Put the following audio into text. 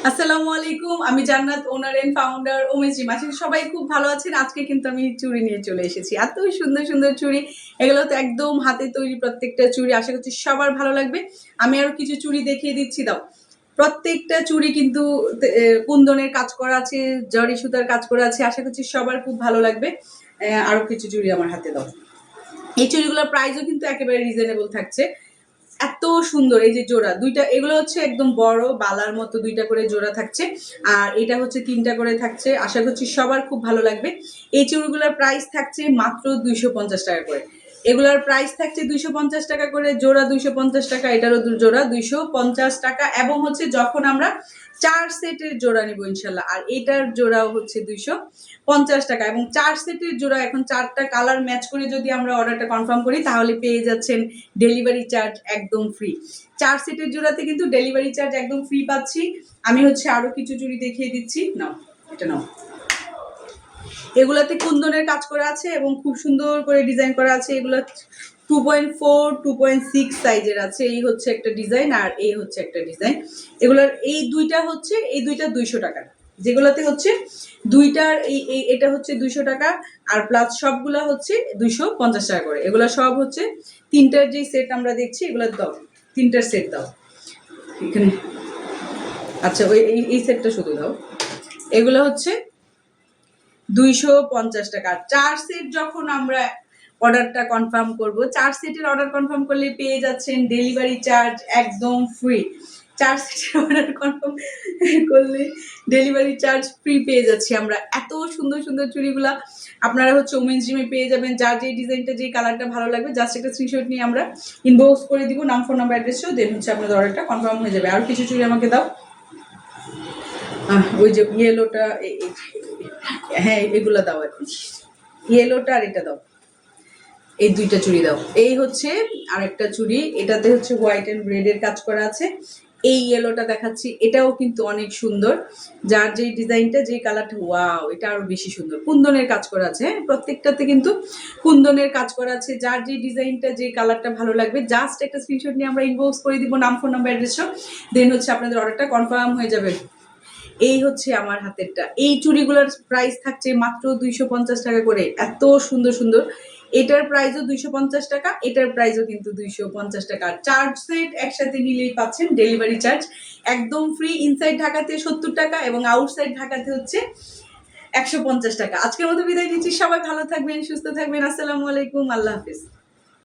আসসালামু আলাইকুম। আমি জান্নাত, ওনার এন্ড ফাউন্ডার ওমেশ জিম। আশা করি সবাই খুব ভালো আছেন। আজকে কিন্তু আমি চুড়ি নিয়ে চলে এসেছি। এত সুন্দর সুন্দর চুড়ি, এগুলো তো একদম হাতে তৈরি প্রত্যেকটা চুড়ি। আশা করছি সবার ভালো লাগবে। আমি আরো কিছু চুড়ি দেখিয়ে দিচ্ছি, দাও। প্রত্যেকটা চুড়ি কিন্তু কুন্দনের কাজ করা আছে, জরি সুতার কাজ করা আছে। আশা করছি সবার খুব ভালো লাগবে। আরো কিছু চুড়ি আমার হাতে দাও। এই চুড়িগুলোর প্রাইসও কিন্তু একেবারে রিজনেবল থাকছে। এত সুন্দর এই যে জোড়া দুইটা, এগুলো হচ্ছে একদম বড় বালার মতো দুইটা করে জোড়া থাকছে, আর এটা হচ্ছে তিনটা করে থাকছে। আশা করছি সবার খুব ভালো লাগবে। এই চুড়িগুলোর প্রাইস থাকছে মাত্র 250 টাকা করে। এগুলোর প্রাইস থাকছে 250 টাকা করে জোড়া, 250 টাকা। এটারও জোড়া 250 টাকা। এবং হচ্ছে যখন আমরা 4 সেটের জোড়া নিব ইনশাল্লাহ, আর এটার জোড়াও হচ্ছে 250 টাকা। এবং 4 সেটের জোড়া, এখন 4টা কালার ম্যাচ করে যদি আমরা অর্ডারটা কনফার্ম করি তাহলে পেয়ে যাচ্ছেন ডেলিভারি চার্জ একদম ফ্রি। 4 সেটের জোড়াতে কিন্তু ডেলিভারি চার্জ একদম ফ্রি পাচ্ছি। আমি হচ্ছে আরো কিছু চুড়ি দেখিয়ে দিচ্ছি, নাও এটা নাও। এগুলাতে কুন্দনের কাজ করা আছে এবং খুব সুন্দর করে ডিজাইন করা আছে। এগুলো 2.4 2.6 সাইজের আছে। এই হচ্ছে একটা ডিজাইন, আর এই হচ্ছে একটা ডিজাইন। এগুলোর এই দুইটা 200 টাকা। যেগুলোতে হচ্ছে দুইটার এটা হচ্ছে 200 টাকা, আর প্লাস সবগুলা হচ্ছে 250 টাকা করে। এগুলো সব হচ্ছে তিনটার যে সেট আমরা দেখছি, এগুলো দাও, তিনটার সেট দাও এখানে। আচ্ছা, ওই এই সেটটা শুধু দাও। এগুলো হচ্ছে 250 টাকা। 4 সেট যখন আমরা অর্ডারটা কনফার্ম করব, 4 সেটের অর্ডার কনফার্ম করলে পেয়ে যাচ্ছেন ডেলিভারি চার্জ একদম ফ্রি। 4 সেটের অর্ডার কনফার্ম করলে ডেলিভারি চার্জ ফ্রি পেয়ে যাচ্ছি আমরা। এত সুন্দর সুন্দর চুড়িগুলা আপনারা হচ্ছে ওমেন্স জিমে পেয়ে যাবেন। যার যে ডিজাইনটা, যে কালারটা ভালো লাগবে, জাস্ট একটা স্ক্রিনশট নিয়ে আমরা ইনবক্স করে দিব, নাম, ফোন নাম্বার, অ্যাড্রেসও। দেন হচ্ছে আপনাদের অর্ডারটা কনফার্ম হয়ে যাবে। আর কিছু চুড়ি আমাকে দাও। ওই যে ইয়েলোটা, হ্যাঁ এগুলো দাও। এখন ইয়েলোটা আর এটা দাও। এই দুইটা চুড়ি দাও। এই হচ্ছে আরেকটা চুড়ি, এটাতে হচ্ছে হোয়াইট অ্যান্ড রেডের কাজ করা আছে। এই ইয়েলোটা দেখাচ্ছি, এটাও কিন্তু অনেক সুন্দর। যার যেই ডিজাইনটা, যেই কালারটা, ওয়াও, এটা আরো বেশি সুন্দর। কুন্দনের কাজ করা আছে, হ্যাঁ প্রত্যেকটাতে কিন্তু কুন্দনের কাজ করা আছে। যার যে ডিজাইনটা, যে কালারটা ভালো লাগবে, জাস্ট একটা স্ক্রিনশট নিয়ে আমরা ইনবক্স করে দিব, নাম, ফোন নাম্বার, অ্যাড্রেসও। দেন হচ্ছে আপনাদের অর্ডারটা কনফার্ম হয়ে যাবে। এই হচ্ছে আমার হাতেরটা। এই চুড়িগুলোর প্রাইস থাকছে মাত্র 250 টাকা করে। এত সুন্দর সুন্দর। এটার প্রাইসও 250 টাকা, এটার প্রাইসও কিন্তু 250 টাকা। 4 সেট একসাথে নিলেই পাচ্ছেন ডেলিভারি চার্জ একদম ফ্রি। ইনসাইড ঢাকাতে 70 টাকা এবং আউটসাইড ঢাকাতে হচ্ছে 150 টাকা। আজকের মতো বিদায় নিচ্ছি। সবাই ভালো থাকবেন, সুস্থ থাকবেন। আসসালামু আলাইকুম, আল্লাহ হাফিজ।